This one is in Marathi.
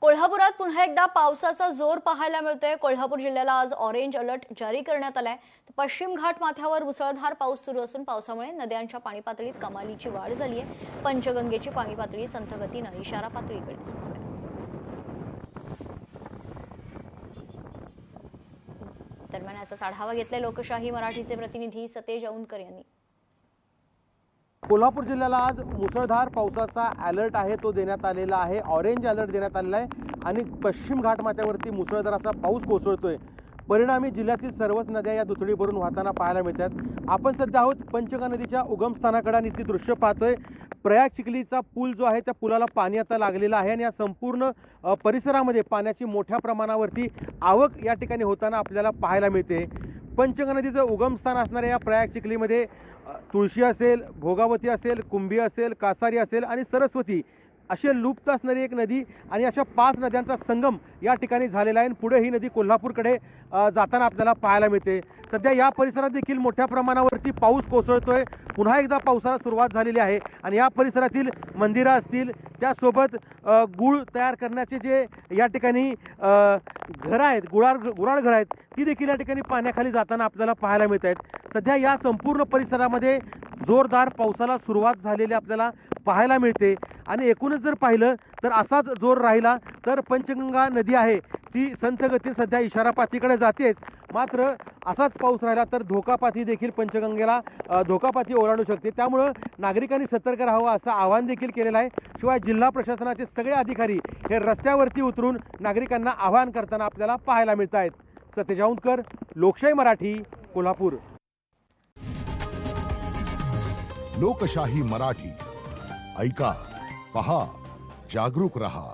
कोल्हापुरात पुन्हा एकदा पावसाचा जोर पाहायला मिळतोय। कोल्हापूर जिल्ह्याला आज ऑरेंज अलर्ट जारी करण्यात आलाय। पश्चिम घाट माथ्यावर मुसळधार पाऊस सुरू असून पावसामुळे नद्यांच्या पाणी पातळीत कमालीची वाढ झाली आहे। पंचगंगेची पाणी पातळी संथ गतीने इशारा पातळीकडे सुरू आहे। दरम्यान याचा आढावा घेतलाय लोकशाही मराठीचे प्रतिनिधी सतेज औंधकर यांनी। कोल्हापूर जिल्ह्याला आज मुसळधार पावसाचा अलर्ट आहे तो देण्यात आलेला आहे। ऑरेंज अलर्ट देण्यात आलेला आहे आणि पश्चिम घाटमाथ्यावरती मुसळधार असा पाऊस कोसळतोय। परिणामी जिल्ह्यातील सर्वच नद्या या दुथडी भरून वाहताना पाहायला मिळतात। आपण सध्या आहोत पंचगंगा नदीच्या उगमस्थानाकडे आणि ती दृश्य पाहतोय। प्रयाग चिखलीचा पूल जो आहे त्या पुलाला पाणी आता लागलेलं आहे आणि या संपूर्ण परिसरामध्ये पाण्याची मोठ्या प्रमाणावरती आवक या ठिकाणी होताना आपल्याला पाहायला मिळते। पंचगंगा नदीचं उगमस्थान असणाऱ्या या प्रयाग चिखलीमध्ये तुळशी असेल, भोगावती असेल, कुंभी असेल, कासारी असेल आणि सरस्वती अशी लुप्त असणारी एक नदी आणि अशा 5 नद्यांचा संगम या ठिकाणी झालेला आहे। पुढे ही नदी कोल्हापूरकडे जाताना आपल्याला पाहायला मिळते। सध्या या परिसरात देखील मोठ्या प्रमाणावरती पाऊस कोसळतोय। पुन्हा एकदा पावसाला सुरुवात झालेली आहे आणि या परिसरातील मंदिरं असतील त्यासोबत गुळ तयार करण्याचे जे या ठिकाणी घरं आहेत, गुराळ घरं आहेत ती देखील या ठिकाणी पाण्याखाली जाताना आपल्याला पाहायला मिळत आहेत। सध्या या संपूर्ण परिसरामध्ये जोरदार पावसाला सुरुवात झालेली आपल्याला पाहायला मिळते आणि एकूणच जर पाहिलं तर असाच जोर राहिला तर पंचगंगा नदी आहे ती संथ गतीने सध्या इशारापातीकडे जातेच। मात्र असाच पाऊस राहिला तर धोकापाती देखील पंचगंगेला धोकापाती ओलांडू शकते। त्यामुळे नागरिकांनी सतर्क राहावं असं आवाहन देखील केलेलं आहे। शिवाय जिल्हा प्रशासनाचे सगळे अधिकारी हे रस्त्यावरती उतरून नागरिकांना आवाहन करताना आपल्याला पाहायला मिळत आहेत। सतेज औंधकर, लोकशाही मराठी, कोल्हापूर। लोकशाही मराठी ऐका, पहा, जागरूक रहा।